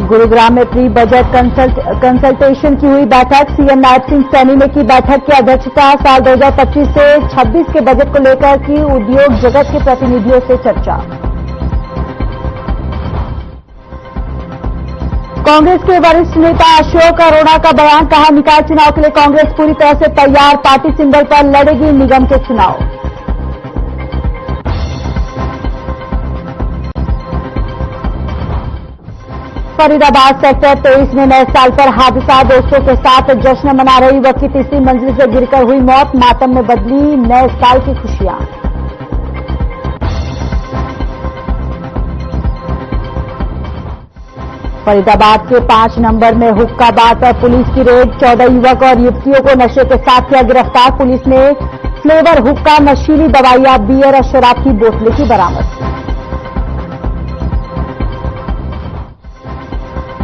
गुरुग्राम में pre budget consultation की हुई बैठक। सीएम नायब सिंह सैनी ने की बैठक की अध्यक्षता। साल 2025 से 26 के बजट को लेकर की उद्योग जगत के प्रतिनिधियों से चर्चा। कांग्रेस के वरिष्ठ नेता अशोक अरोड़ा का बयान, कहा निकाय चुनाव के लिए कांग्रेस पूरी तरह से तैयार, पार्टी सिंबल पर लड़ेगी निगम के चुनाव। फरीदाबाद सेक्टर 23 में नए साल पर हादसा, दोस्तों के साथ जश्न मना रही युवक की तीसरी मंजिल से गिरकर हुई मौत, मातम में बदली नए साल की खुशियां। फरीदाबाद के 5 नंबर में हुक्का बार पर पुलिस की रेड, 14 युवक और युवतियों को नशे के साथ किया गिरफ्तार। पुलिस ने फ्लेवर हुक्का, नशीली दवाइयां, बियर और शराब की बोतलें की बरामद।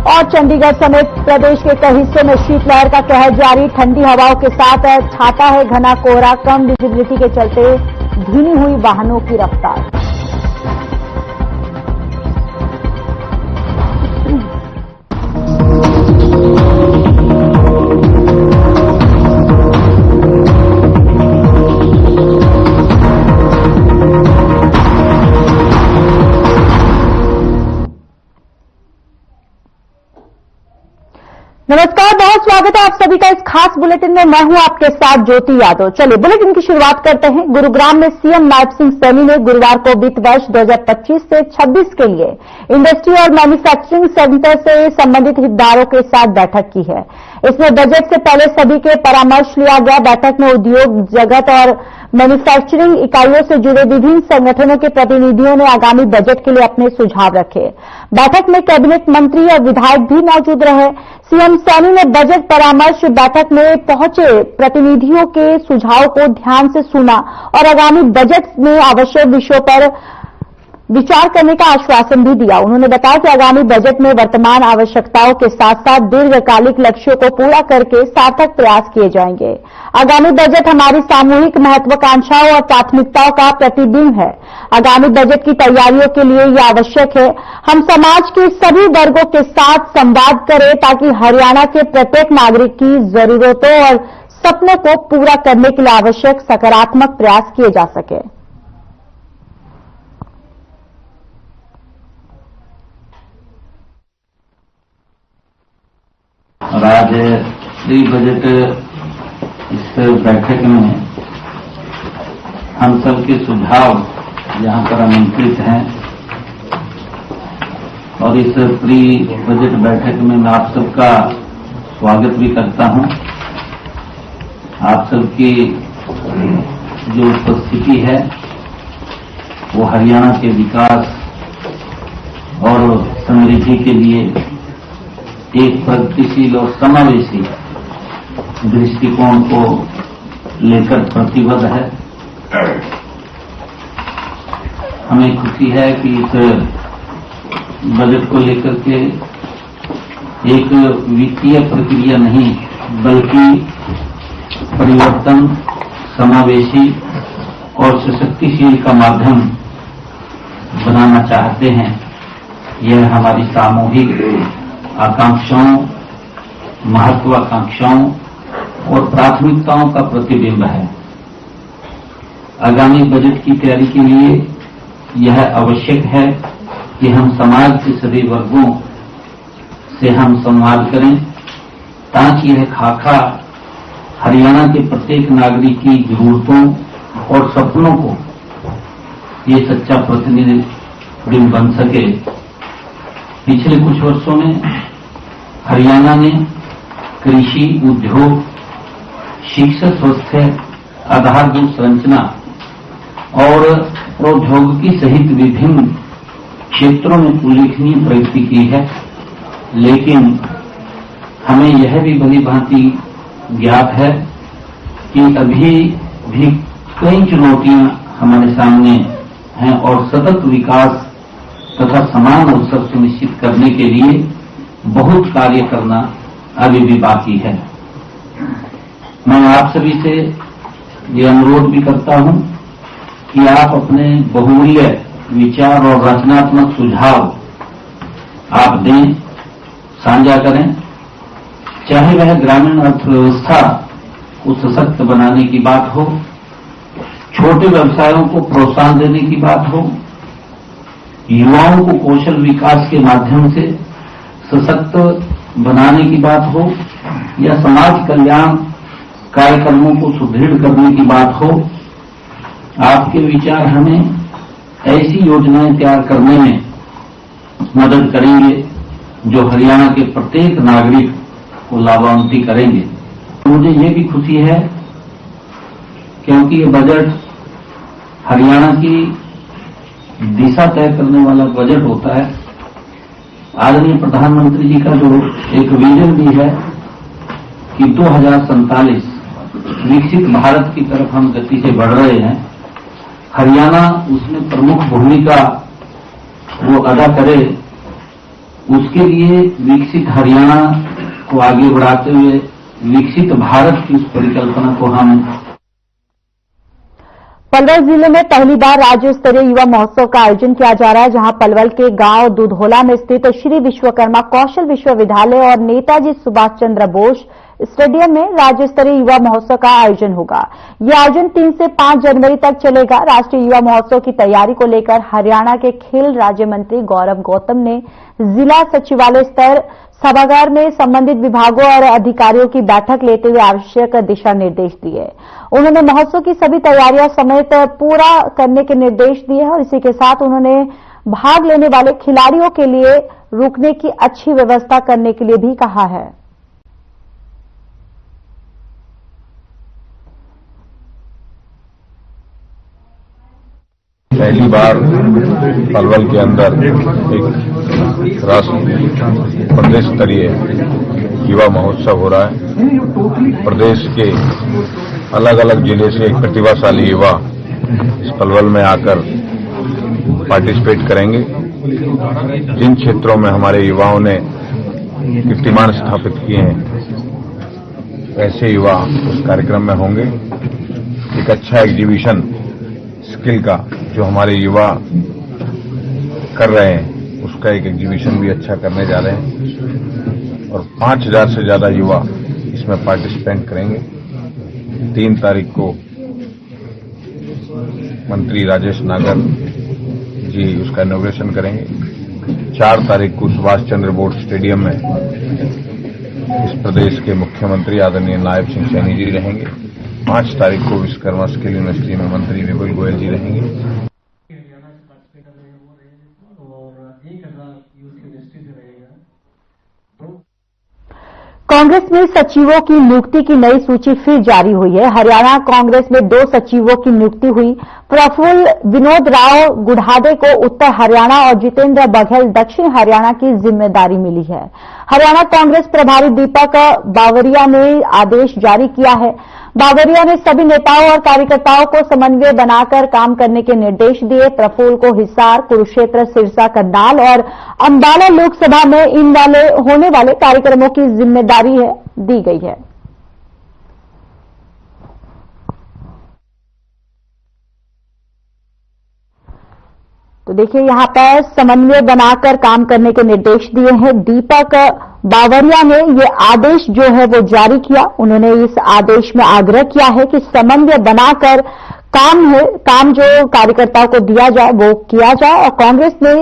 और चंडीगढ़ समेत प्रदेश के कई हिस्सों में शीतलहर का कहर जारी, ठंडी हवाओं के साथ छाता है घना कोहरा, कम विजिबिलिटी के चलते धीमी हुई वाहनों की रफ्तार। नमस्कार, बहुत स्वागत है आप सभी का इस खास बुलेटिन में। मैं हूं आपके साथ ज्योति यादव। चलिए बुलेटिन की शुरुआत करते हैं। गुरुग्राम में सीएम नायब सिंह सैनी ने गुरुवार को वित्त वर्ष 2025 से 26 के लिए इंडस्ट्री और मैन्युफैक्चरिंग सेक्टर से संबंधित हितधारकों के साथ बैठक की है। इसमें बजट से पहले सभी के परामर्श लिया गया। बैठक में उद्योग जगत और मैन्युफैक्चरिंग इकाइयों से जुड़े विभिन्न संगठनों के प्रतिनिधियों ने आगामी बजट के लिए अपने सुझाव रखे। बैठक में कैबिनेट मंत्री और विधायक भी मौजूद रहे। सीएम सैनी ने बजट परामर्श बैठक में पहुंचे प्रतिनिधियों के सुझाव को ध्यान से सुना और आगामी बजट में आवश्यक विषयों पर विचार करने का आश्वासन भी दिया। उन्होंने बताया कि आगामी बजट में वर्तमान आवश्यकताओं के साथ साथ दीर्घकालिक लक्ष्यों को पूरा करके सार्थक प्रयास किए जाएंगे। आगामी बजट हमारी सामूहिक महत्वाकांक्षाओं और प्राथमिकताओं का प्रतिबिंब है। आगामी बजट की तैयारियों के लिए यह आवश्यक है हम समाज के सभी वर्गों के साथ संवाद करें ताकि हरियाणा के प्रत्येक नागरिक की जरूरतों और सपनों को पूरा करने के लिए आवश्यक सकारात्मक प्रयास किए जा सके। और आज प्री बजट इस बैठक में हम सबके सुझाव यहाँ पर आमंत्रित हैं और इस प्री बजट बैठक में मैं आप सबका स्वागत भी करता हूँ। आप सबकी जो उपस्थिति है वो हरियाणा के विकास और समृद्धि के लिए एक प्रगतिशील और समावेशी दृष्टिकोण को लेकर प्रतिबद्ध है। हमें खुशी है कि इस बजट को लेकर के एक वित्तीय प्रक्रिया नहीं बल्कि परिवर्तन, समावेशी और सशक्तिशील का माध्यम बनाना चाहते हैं। यह हमारी सामूहिक आकांक्षाओं, महत्वाकांक्षाओं और प्राथमिकताओं का प्रतिबिंब है। आगामी बजट की तैयारी के लिए यह आवश्यक है कि हम समाज के सभी वर्गों से हम संवाद करें ताकि यह खाका हरियाणा के प्रत्येक नागरिक की जरूरतों और सपनों को ये सच्चा प्रतिनिधित्व बन सके। पिछले कुछ वर्षों में हरियाणा ने कृषि, उद्योग, शिक्षा, स्वास्थ्य, आधारभूत संरचना और प्रौद्योगिकी सहित विभिन्न क्षेत्रों में उल्लेखनीय प्रगति की है, लेकिन हमें यह भी भली भांति ज्ञात है कि अभी भी कई चुनौतियां हमारे सामने हैं और सतत विकास तथा समान अवसर सुनिश्चित करने के लिए बहुत कार्य करना अभी भी बाकी है। मैं आप सभी से ये अनुरोध भी करता हूं कि आप अपने बहुमूल्य विचार और रचनात्मक सुझाव आप दें साझा करें, चाहे वह ग्रामीण अर्थव्यवस्था को सशक्त बनाने की बात हो, छोटे व्यवसायों को प्रोत्साहन देने की बात हो, युवाओं को कौशल विकास के माध्यम से सशक्त बनाने की बात हो, या समाज कल्याण कार्यक्रमों को सुदृढ़ करने की बात हो। आपके विचार हमें ऐसी योजनाएं तैयार करने में मदद करेंगे जो हरियाणा के प्रत्येक नागरिक को लाभान्वित करेंगे। मुझे ये भी खुशी है क्योंकि ये बजट हरियाणा की दिशा तय करने वाला बजट होता है। आदरणीय प्रधानमंत्री जी का जो एक विजन भी है कि 2047 विकसित भारत की तरफ हम गति से बढ़ रहे हैं, हरियाणा उसमें प्रमुख भूमिका वो अदा करे, उसके लिए विकसित हरियाणा को आगे बढ़ाते हुए विकसित भारत की उस परिकल्पना को हम पलवल जिले में पहली बार राज्य स्तरीय युवा महोत्सव का आयोजन किया जा रहा है, जहां पलवल के गांव दूधोला में स्थित श्री विश्वकर्मा कौशल विश्वविद्यालय और नेताजी सुभाष चंद्र बोस स्टेडियम में राज्य स्तरीय युवा महोत्सव का आयोजन होगा। यह आयोजन 3 से 5 जनवरी तक चलेगा। राष्ट्रीय युवा महोत्सव की तैयारी को लेकर हरियाणा के खेल राज्य मंत्री गौरव गौतम ने जिला सचिवालय स्तर सभागार में संबंधित विभागों और अधिकारियों की बैठक लेते हुए आवश्यक दिशा निर्देश दिए। उन्होंने महोत्सव की सभी तैयारियां समेत पूरा करने के निर्देश दिए और इसी के साथ उन्होंने भाग लेने वाले खिलाड़ियों के लिए रुकने की अच्छी व्यवस्था करने के लिए भी कहा है। पहली बार पलवल के अंदर एक राष्ट्रीय प्रदेश स्तरीय युवा महोत्सव हो रहा है। प्रदेश के अलग अलग जिले से एक प्रतिभाशाली युवा इस पलवल में आकर पार्टिसिपेट करेंगे। जिन क्षेत्रों में हमारे युवाओं ने कीर्तिमान स्थापित किए हैं, ऐसे युवा उस कार्यक्रम में होंगे। एक अच्छा एग्जीबिशन स्किल का जो हमारे युवा कर रहे हैं, उसका एक एग्जीबिशन भी अच्छा करने जा रहे हैं और 5000 से ज्यादा युवा इसमें पार्टिसिपेट करेंगे। 3 तारीख को मंत्री राजेश नागर जी उसका इनॉग्रेशन करेंगे। 4 तारीख को सुभाष चंद्र बोस स्टेडियम में इस प्रदेश के मुख्यमंत्री आदरणीय नायब सिंह सैनी जी रहेंगे। 5 तारीख को विश्वकर्मा स्किल यूनिवर्सिटी में मंत्री विपुल गोयल जी रहेंगे। कांग्रेस में सचिवों की नियुक्ति की नई सूची फिर जारी हुई है। हरियाणा कांग्रेस में 2 सचिवों की नियुक्ति हुई। प्रफुल्ल विनोद राव गुढ़ादे को उत्तर हरियाणा और जितेंद्र बघेल दक्षिण हरियाणा की जिम्मेदारी मिली है। हरियाणा कांग्रेस प्रभारी दीपक बावरिया ने आदेश जारी किया है। बावरिया ने सभी नेताओं और कार्यकर्ताओं को समन्वय बनाकर काम करने के निर्देश दिए। प्रफुल्ल को हिसार, कुरुक्षेत्र, सिरसा, करनाल और अंबाला लोकसभा में होने वाले कार्यक्रमों की जिम्मेदारी दी गई है। तो देखिए यहां पर समन्वय बनाकर काम करने के निर्देश दिए हैं। दीपक बावरिया ने ये आदेश जो है वो जारी किया। उन्होंने इस आदेश में आग्रह किया है कि समन्वय बनाकर काम जो कार्यकर्ताओं को दिया जाए वो किया जाए। और कांग्रेस ने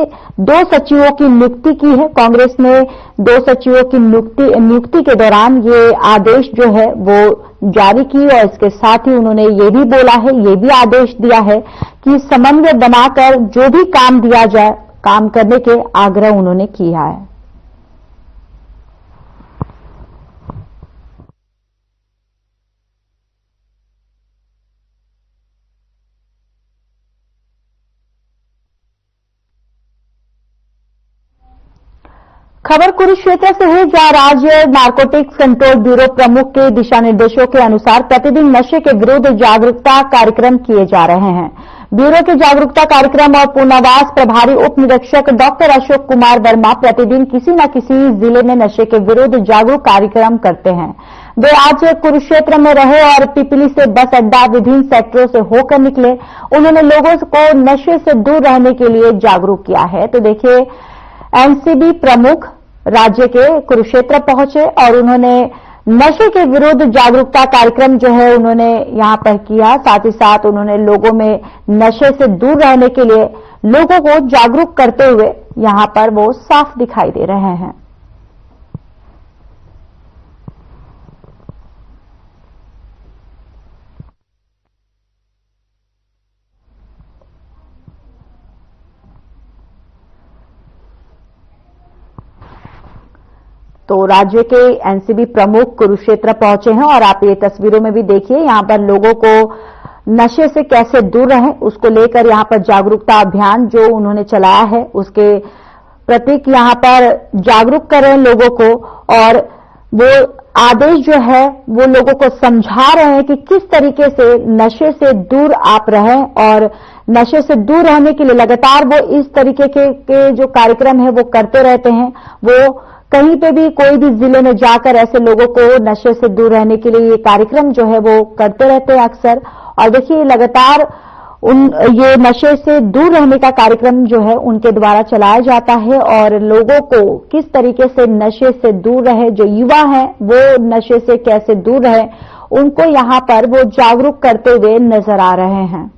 2 सचिवों की नियुक्ति की है। कांग्रेस ने 2 सचिवों की नियुक्ति के दौरान ये आदेश जो है वो जारी की और इसके साथ ही उन्होंने ये भी बोला है, ये भी आदेश दिया है कि समन्वय बनाकर जो भी काम दिया जाए काम करने के आग्रह उन्होंने किया है। खबर कुरुक्षेत्र से है, जहां राज्य नारकोटिक्स कंट्रोल ब्यूरो प्रमुख के दिशा निर्देशों के अनुसार प्रतिदिन नशे के विरुद्ध जागरूकता कार्यक्रम किए जा रहे हैं। ब्यूरो के जागरूकता कार्यक्रम और पुनर्वास प्रभारी उप निरीक्षक डॉक्टर अशोक कुमार वर्मा प्रतिदिन किसी न किसी जिले में नशे के विरुद्ध जागरूक कार्यक्रम करते हैं। वे आज कुरुक्षेत्र में रहे और पिपली से बस अड्डा विभिन्न सेक्टरों से होकर निकले। उन्होंने लोगों को नशे से दूर रहने के लिए जागरूक किया है। तो देखिए एनसीबी प्रमुख राज्य के कुरुक्षेत्र पहुंचे और उन्होंने नशे के विरुद्ध जागरूकता कार्यक्रम जो है उन्होंने यहां पर किया। साथ ही साथ उन्होंने लोगों में नशे से दूर रहने के लिए लोगों को जागरूक करते हुए यहां पर वो साफ दिखाई दे रहे हैं। तो राज्य के एनसीबी प्रमुख कुरुक्षेत्र पहुंचे हैं और आप ये तस्वीरों में भी देखिए, यहां पर लोगों को नशे से कैसे दूर रहें उसको लेकर यहां पर जागरूकता अभियान जो उन्होंने चलाया है उसके प्रतीक यहां पर जागरूक कर रहे हैं लोगों को। और वो आदेश जो है वो लोगों को समझा रहे हैं कि किस तरीके से नशे से दूर आप रहें और नशे से दूर रहने के लिए लगातार वो इस तरीके के जो कार्यक्रम है वो करते रहते हैं। वो कहीं पे भी कोई भी जिले में जाकर ऐसे लोगों को नशे से दूर रहने के लिए ये कार्यक्रम जो है वो करते रहते हैं अक्सर। और देखिए लगातार ये नशे से दूर रहने का कार्यक्रम जो है उनके द्वारा चलाया जाता है और लोगों को किस तरीके से नशे से दूर रहे, जो युवा हैं वो नशे से कैसे दूर रहे, उनको यहां पर वो जागरूक करते हुए नजर आ रहे हैं।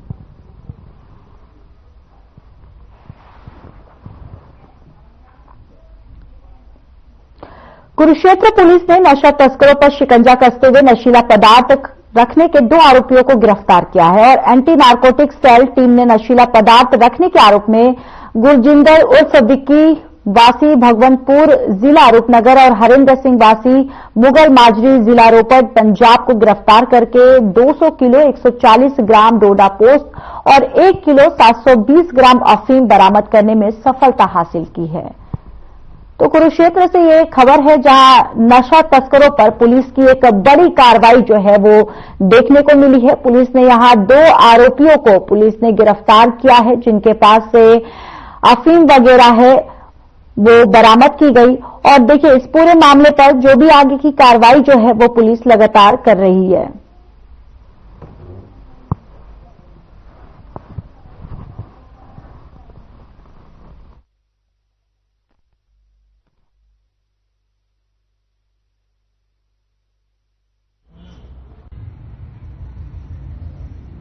कुरुक्षेत्र पुलिस ने नशा तस्करों पर शिकंजा कसते हुए नशीला पदार्थ रखने के 2 आरोपियों को गिरफ्तार किया है और एंटी नारकोटिक्स सेल टीम ने नशीला पदार्थ रखने के आरोप में गुरजिंदर उर्फ विक्की वासी भगवंतपुर जिला रूपनगर और हरिंदर सिंह वासी मुगल माजरी जिला रोपड़ पंजाब को गिरफ्तार करके 200 किलो 140 ग्राम डोडा पोस्त और 1 किलो 720 ग्राम अफीम बरामद करने में सफलता हासिल की है। तो कुरुक्षेत्र से ये खबर है जहां नशा तस्करों पर पुलिस की एक बड़ी कार्रवाई जो है वो देखने को मिली है। पुलिस ने यहां 2 आरोपियों को पुलिस ने गिरफ्तार किया है जिनके पास से अफीम वगैरह है वो बरामद की गई। और देखिए इस पूरे मामले पर जो भी आगे की कार्रवाई जो है वो पुलिस लगातार कर रही है।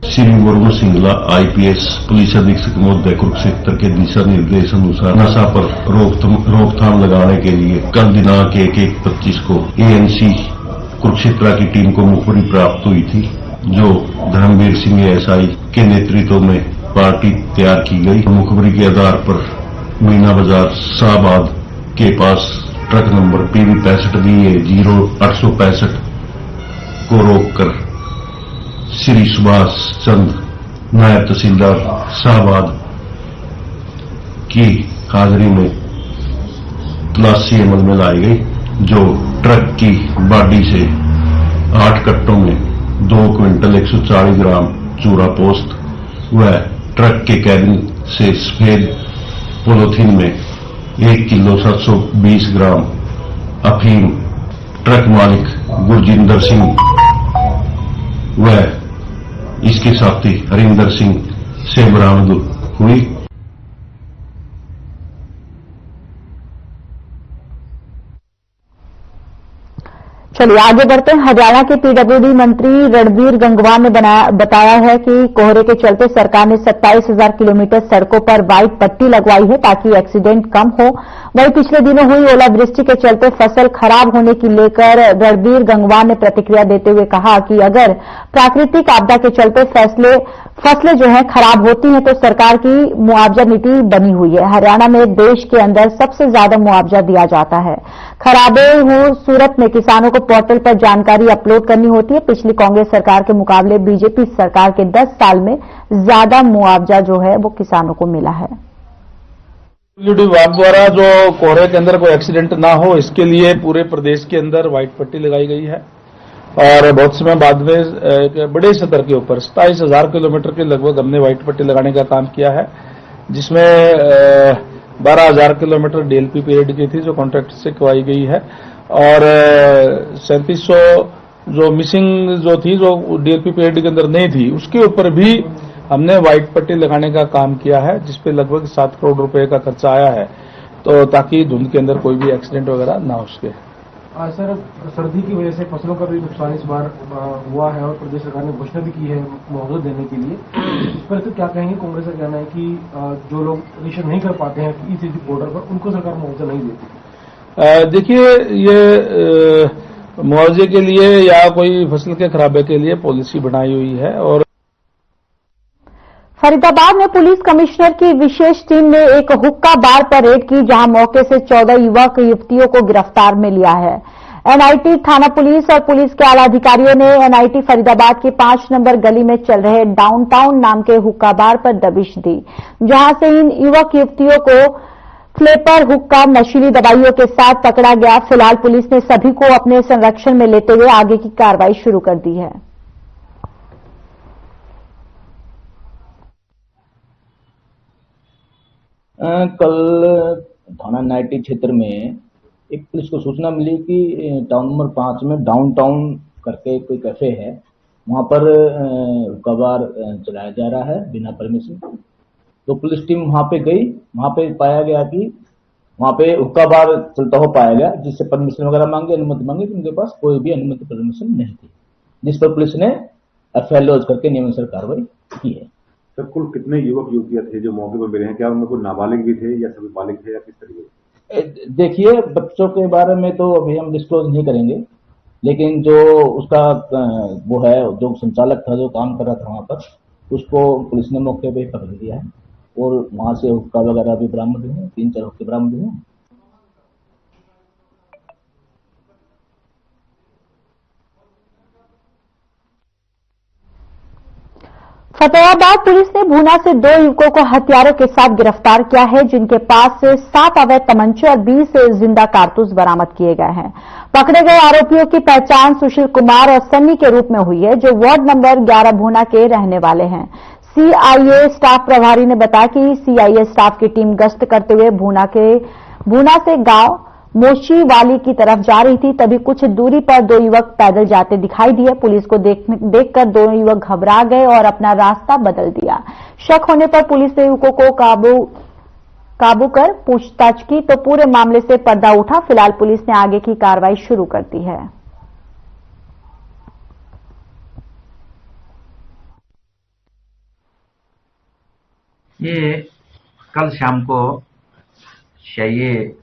श्री मुर्मू सिंगला आईपीएस पुलिस अधीक्षक महोदय कुरुक्षेत्र के दिशा निर्देश अनुसार नशा पर रोकथाम लगाने के लिए कल दिनांक 1/1/25 को एएनसी कुरुक्षेत्र की टीम को मुखबरी प्राप्त हुई थी, जो धर्मवीर सिंह एसआई के नेतृत्व में पार्टी तैयार की गई। मुखबरी के आधार पर मीना बाजार शाहबाद के पास ट्रक नंबर PV 65DA 0865 को रोककर श्री सुभाष चंद नायब तहसीलदार शाहबाद की हाजिरी में तलाशी अमल में लाई गई, जो ट्रक की बॉडी से 8 कट्टों में 2 क्विंटल 140 ग्राम चूरा पोस्त व ट्रक के कैबिन से सफेद पॉलीथीन में 1 किलो 720 ग्राम अफीम ट्रक मालिक गुरजिंदर सिंह व इसके साथी हरिंदर सिंह से बरामद हुई। चलिए आगे बढ़ते हैं। हरियाणा के पीडब्ल्यूडी मंत्री रणबीर गंगवा ने बताया है कि कोहरे के चलते सरकार ने 27,000 किलोमीटर सड़कों पर व्हाइट पट्टी लगवाई है ताकि एक्सीडेंट कम हो। वहीं पिछले दिनों हुई ओलावृष्टि के चलते फसल खराब होने की लेकर रणबीर गंगवा ने प्रतिक्रिया देते हुए कहा कि अगर प्राकृतिक आपदा के चलते फसलें जो है खराब होती हैं तो सरकार की मुआवजा नीति बनी हुई है। हरियाणा में देश के अंदर सबसे ज्यादा मुआवजा दिया जाता है। खराबे हुई सूरत में किसानों को पोर्टल पर जानकारी अपलोड करनी होती है। पिछली कांग्रेस सरकार के मुकाबले बीजेपी सरकार के 10 साल में ज्यादा मुआवजा जो है वो किसानों को मिला है। विभाग द्वारा जो कोहरे के अंदर कोई एक्सीडेंट ना हो इसके लिए पूरे प्रदेश के अंदर व्हाइट पट्टी लगाई गई है और बहुत समय बाद में एक बड़े स्तर के ऊपर 27,000 किलोमीटर के लगभग हमने व्हाइट पट्टी लगाने का काम किया है, जिसमें 12,000 किलोमीटर डीएलपी पीरियड की थी जो कॉन्ट्रैक्ट से करवाई गई है और 3700 जो मिसिंग जो थी जो डीएलपी पीरियड के अंदर नहीं थी उसके ऊपर भी हमने व्हाइट पट्टी लगाने का काम किया है, जिसपे लगभग 7 करोड़ रुपए का खर्चा आया है। तो ताकि धुंध के अंदर कोई भी एक्सीडेंट वगैरह ना हो सके। सर, सर्दी की वजह से फसलों का भी नुकसान इस बार हुआ है और प्रदेश सरकार ने घोषणा भी की है मुआवजा देने के लिए। इस पर तो क्या कहेंगे? कांग्रेस का कहना है कि जो लोग रजिस्टर नहीं कर पाते हैं इस बॉर्डर पर, उनको सरकार मुआवजा नहीं देती। देखिए, ये मुआवजे के लिए या कोई फसल के खराबे के लिए पॉलिसी बनाई हुई है। और फरीदाबाद में पुलिस कमिश्नर की विशेष टीम ने एक हुक्का बार पर रेड की, जहां मौके से 14 युवक युवतियों को गिरफ्तार में लिया है। एनआईटी थाना पुलिस और पुलिस के आला अधिकारियों ने एनआईटी फरीदाबाद की 5 नंबर गली में चल रहे डाउनटाउन नाम के हुक्का बार पर दबिश दी, जहां से इन युवक युवतियों को फ्लेपर, हुक्का, नशीली दवाइयों के साथ पकड़ा गया। फिलहाल पुलिस ने सभी को अपने संरक्षण में लेते हुए आगे की कार्रवाई शुरू कर दी है। कल थाना एनआईटी क्षेत्र में एक पुलिस को सूचना मिली कि टाउन नंबर 5 में डाउनटाउन करके कोई कैफे है, वहां पर हुक्का बार चलाया जा रहा है बिना परमिशन। तो पुलिस टीम वहां पे गई, वहां पे पाया गया कि वहां पे हुक्का बार चलता हुआ पाया गया, जिससे परमिशन वगैरह मांगी, अनुमति मांगी, तो उनके पास कोई भी अनुमति परमिशन नहीं थी, जिस पर पुलिस ने एफआईआर लॉन्च करके नियमानुसार कार्रवाई की है। सर, कुल कितने युवक युवतियां थे जो मौके पर मिले हैं? क्या उनमें कोई नाबालिग भी थे या सभी बालिग थे या किस तरीके? देखिए, बच्चों के बारे में तो अभी हम डिस्क्लोज नहीं करेंगे, लेकिन जो उसका वो है, जो संचालक था, जो काम कर रहा था वहां पर, उसको पुलिस ने मौके पे पकड़ लिया है और वहां से हुक्का वगैरह भी बरामद हुए, 3-4 हुक्के बरामद हुए। फतेहाबाद पुलिस ने भूना से 2 युवकों को हथियारों के साथ गिरफ्तार किया है, जिनके पास से 7 अवैध तमंचे और 20 जिंदा कारतूस बरामद किए गए हैं। पकड़े गए आरोपियों की पहचान सुशील कुमार और सन्नी के रूप में हुई है, जो वार्ड नंबर 11 भूना के रहने वाले हैं। सीआईए स्टाफ प्रभारी ने बताया कि सीआईए स्टाफ की टीम गश्त करते हुए भूना से गांव मोशीवाली की तरफ जा रही थी, तभी कुछ दूरी पर 2 युवक पैदल जाते दिखाई दिए। पुलिस को देखकर 2 युवक घबरा गए और अपना रास्ता बदल दिया। शक होने पर पुलिस ने युवकों को काबू कर पूछताछ की तो पूरे मामले से पर्दा उठा। फिलहाल पुलिस ने आगे की कार्रवाई शुरू कर दी है। ये कल शाम को सीआईए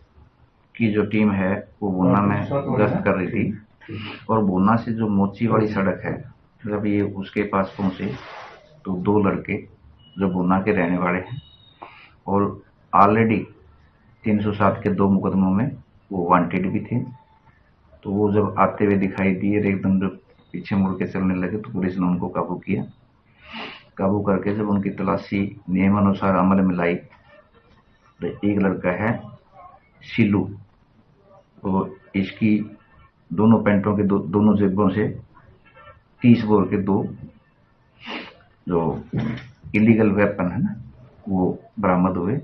की जो टीम है वो भूना में गश्त कर रही थी और भूना से जो मोची वाली सड़क है, जब ये उसके पास पहुंचे तो 2 लड़के जो भूना के रहने वाले हैं और ऑलरेडी 307 के 2 मुकदमों में वो वांटेड भी थे, तो वो जब आते हुए दिखाई दिए एकदम जब पीछे मुड़ के चलने लगे तो पुलिस ने उनको काबू किया। काबू करके जब उनकी तलाशी नियमानुसार अमल में लाई तो एक लड़का है शिलू, तो इसकी दोनों पैंटों के दोनों जेबों से 30 बोर के 2 जो इलीगल वेपन है ना वो बरामद हुए।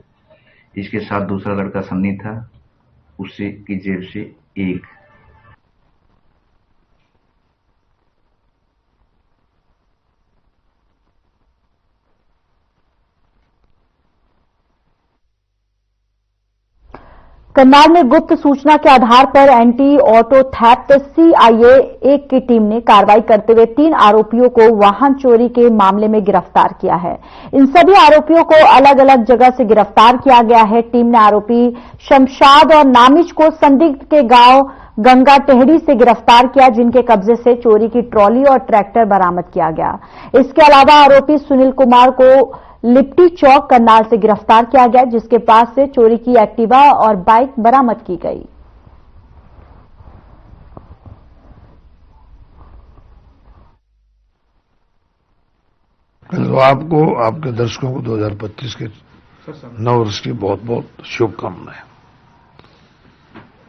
इसके साथ दूसरा लड़का सन्नी था, उससे की जेब से 1। करनाल में गुप्त सूचना के आधार पर एंटी ऑटो थेफ्ट सीआईए 1 की टीम ने कार्रवाई करते हुए 3 आरोपियों को वाहन चोरी के मामले में गिरफ्तार किया है। इन सभी आरोपियों को अलग अलग जगह से गिरफ्तार किया गया है। टीम ने आरोपी शमशाद और नामिज को संदिग्ध के गांव गंगा टेहड़ी से गिरफ्तार किया, जिनके कब्जे से चोरी की ट्रॉली और ट्रैक्टर बरामद किया गया। इसके अलावा आरोपी सुनील कुमार को लिप्टी चौक करनाल से गिरफ्तार किया गया, जिसके पास से चोरी की एक्टिवा और बाइक बरामद की गई। तो आपको, आपके दर्शकों को 2025 के नव वर्ष की बहुत बहुत शुभकामनाएं।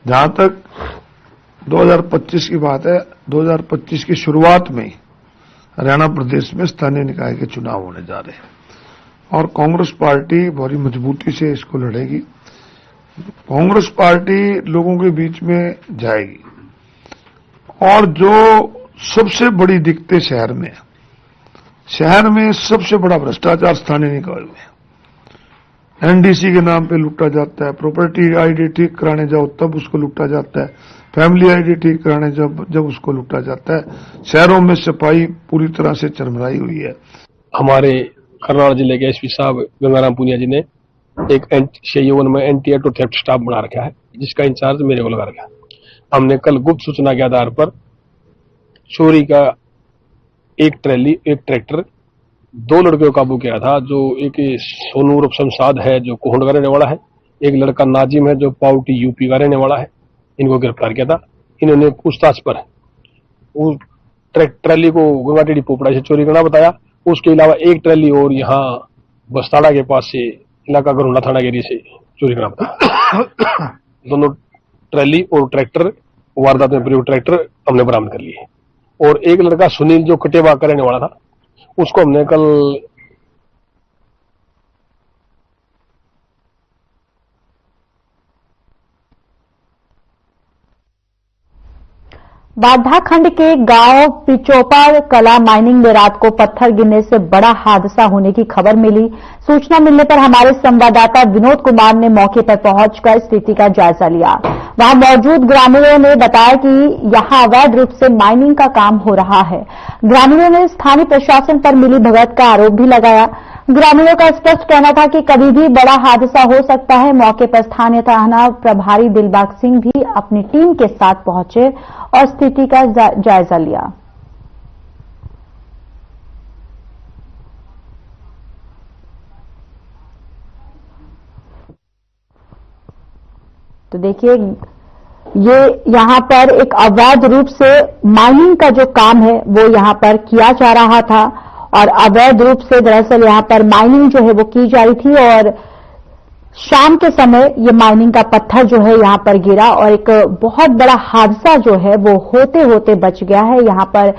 जहां तक 2025 की बात है, 2025 की शुरुआत में हरियाणा प्रदेश में स्थानीय निकाय के चुनाव होने जा रहे हैं और कांग्रेस पार्टी बड़ी मजबूती से इसको लड़ेगी। कांग्रेस पार्टी लोगों के बीच में जाएगी और जो सबसे बड़ी दिक्कतें शहर में सबसे बड़ा भ्रष्टाचार स्थानीय निकाय में, एनडीसी के नाम पे लूटा जाता है, प्रॉपर्टी आईडी ठीक कराने जाओ तब उसको लूटा जाता है, फैमिली आईडी ठीक कराने जब उसको लूटा जाता है। शहरों में सफाई पूरी तरह से चरमराई हुई है। हमारे करनाल जिले के एसपी साहब गंगाराम पुनिया जी ने एक सहयोगन में एंटी ऑटो थेफ्ट स्टाफ बना रखा है, जिसका इंचार्ज मेरे को लगा रखा। हमने कल गुप्त सूचना के आधार पर चोरी का एक ट्रैली, एक ट्रैक्टर, 2 लड़कियों को काबू किया था। जो एक सोनू उर्फ शमशाद है जो कोहंड का रहने वाला है, एक लड़का नाजिम है जो पाउटी यूपी का रहने वाला है। इनको गिरफ्तार किया था। इन्होंने पूछताछ पर उस ट्रैली को गुवाहाटी पोपड़ा से चोरी करना बताया। उसके अलावा एक ट्रैली और यहाँ बस्ताड़ा के पास से इलाका गरुणा थाना एरिया से चोरी करना बताया। दोनों ट्रैली और ट्रैक्टर, वारदात में प्रयुक्त ट्रैक्टर हमने बरामद कर लिए। और एक लड़का सुनील जो कटेबाग का रहने वाला था, उसको हमने कल वारधा खंड के गांव पिचोपा कला माइनिंग में रात को पत्थर गिरने से बड़ा हादसा होने की खबर मिली। सूचना मिलने पर हमारे संवाददाता विनोद कुमार ने मौके पर पहुंचकर स्थिति का जायजा लिया। वहां मौजूद ग्रामीणों ने बताया कि यहां अवैध रूप से माइनिंग का काम हो रहा है। ग्रामीणों ने स्थानीय प्रशासन पर मिलीभगत का आरोप भी लगाया। ग्रामीणों का स्पष्ट कहना था कि कभी भी बड़ा हादसा हो सकता है। मौके पर स्थानीय थाना प्रभारी दिलबाग सिंह भी अपनी टीम के साथ पहुंचे और स्थिति का जायजा लिया। तो देखिए, ये यहां पर एक अवैध रूप से माइनिंग का जो काम है वो यहां पर किया जा रहा था और अवैध रूप से दरअसल यहां पर माइनिंग जो है वो की जा रही थी और शाम के समय ये माइनिंग का पत्थर जो है यहां पर गिरा और एक बहुत बड़ा हादसा जो है वो होते होते बच गया है। यहां पर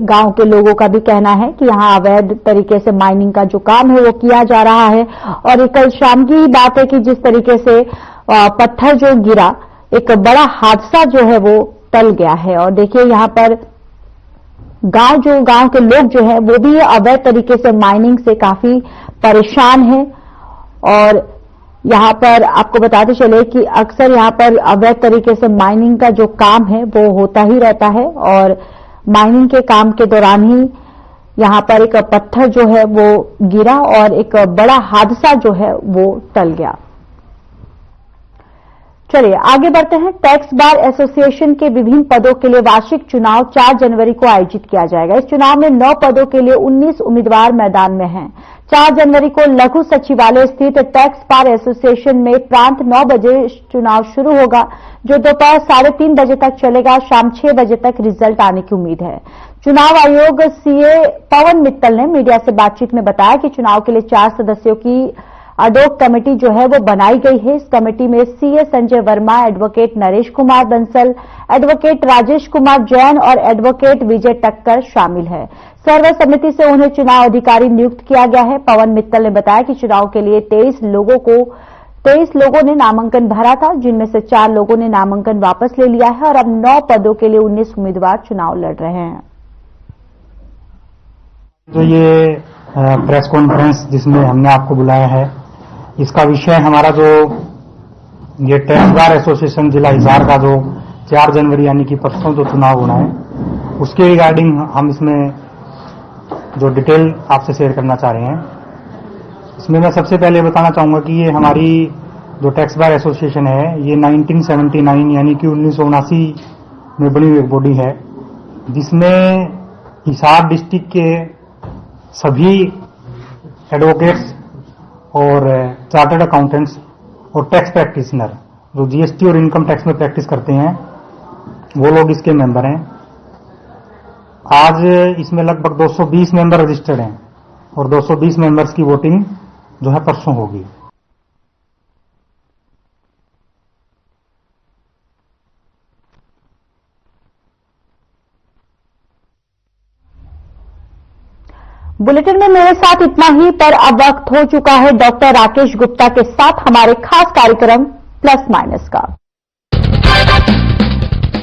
गांव के लोगों का भी कहना है कि यहां अवैध तरीके से माइनिंग का जो काम है वो किया जा रहा है और ये कल शाम की ही बात है कि जिस तरीके से पत्थर जो गिरा, एक बड़ा हादसा जो है वो टल गया है। और देखिए यहां पर गांव के लोग जो है वो भी अवैध तरीके से माइनिंग से काफी परेशान हैं और यहां पर आपको बताते चले कि अक्सर यहां पर अवैध तरीके से माइनिंग का जो काम है वो होता ही रहता है और माइनिंग के काम के दौरान ही यहां पर एक पत्थर जो है वो गिरा और एक बड़ा हादसा जो है वो टल गया। चलिए आगे बढ़ते हैं। टैक्स बार एसोसिएशन के विभिन्न पदों के लिए वार्षिक चुनाव 4 जनवरी को आयोजित किया जाएगा। इस चुनाव में 9 पदों के लिए 19 उम्मीदवार मैदान में हैं। 4 जनवरी को लघु सचिवालय स्थित टैक्स बार एसोसिएशन में प्रांत 9 बजे चुनाव शुरू होगा, जो दोपहर 3:30 बजे तक चलेगा। शाम 6 बजे तक रिजल्ट आने की उम्मीद है। चुनाव आयोग सीए पवन मित्तल ने मीडिया से बातचीत में बताया कि चुनाव के लिए 4 सदस्यों की अडोक कमेटी जो है वो बनाई गई है। इस कमेटी में CA Sanjay Verma, advocate Naresh Kumar Bansal, advocate Rajesh Kumar Jain और एडवोकेट विजय टक्कर शामिल है। सर्वसम्मति से उन्हें चुनाव अधिकारी नियुक्त किया गया है। पवन मित्तल ने बताया कि चुनाव के लिए 23 लोगों ने नामांकन भरा था, जिनमें से 4 लोगों ने नामांकन वापस ले लिया है और अब 9 पदों के लिए 19 उम्मीदवार चुनाव लड़ रहे हैं। तो ये प्रेस कॉन्फ्रेंस जिसमें हमने आपको बुलाया है, इसका विषय हमारा जो ये टैक्स बार एसोसिएशन जिला हिसार का जो 4 जनवरी यानी कि परसों जो चुनाव होना है, उसके रिगार्डिंग हम इसमें जो डिटेल आपसे शेयर करना चाह रहे हैं। इसमें मैं सबसे पहले बताना चाहूंगा कि ये हमारी जो टैक्स बार एसोसिएशन है, ये 1979 यानी कि 1979 में बनी हुई एक बॉडी है, जिसमें हिसार डिस्ट्रिक्ट के सभी एडवोकेट्स और चार्टर्ड अकाउंटेंट्स और टैक्स प्रैक्टिशनर जो जीएसटी और इनकम टैक्स में प्रैक्टिस करते हैं, वो लोग इसके मेंबर हैं। आज इसमें लगभग 220 मेंबर रजिस्टर्ड हैं और 220 मेंबर्स की वोटिंग जो है परसों होगी। बुलेटिन में मेरे साथ इतना ही, पर अब वक्त हो चुका है डॉक्टर राकेश गुप्ता के साथ हमारे खास कार्यक्रम प्लस माइनस का।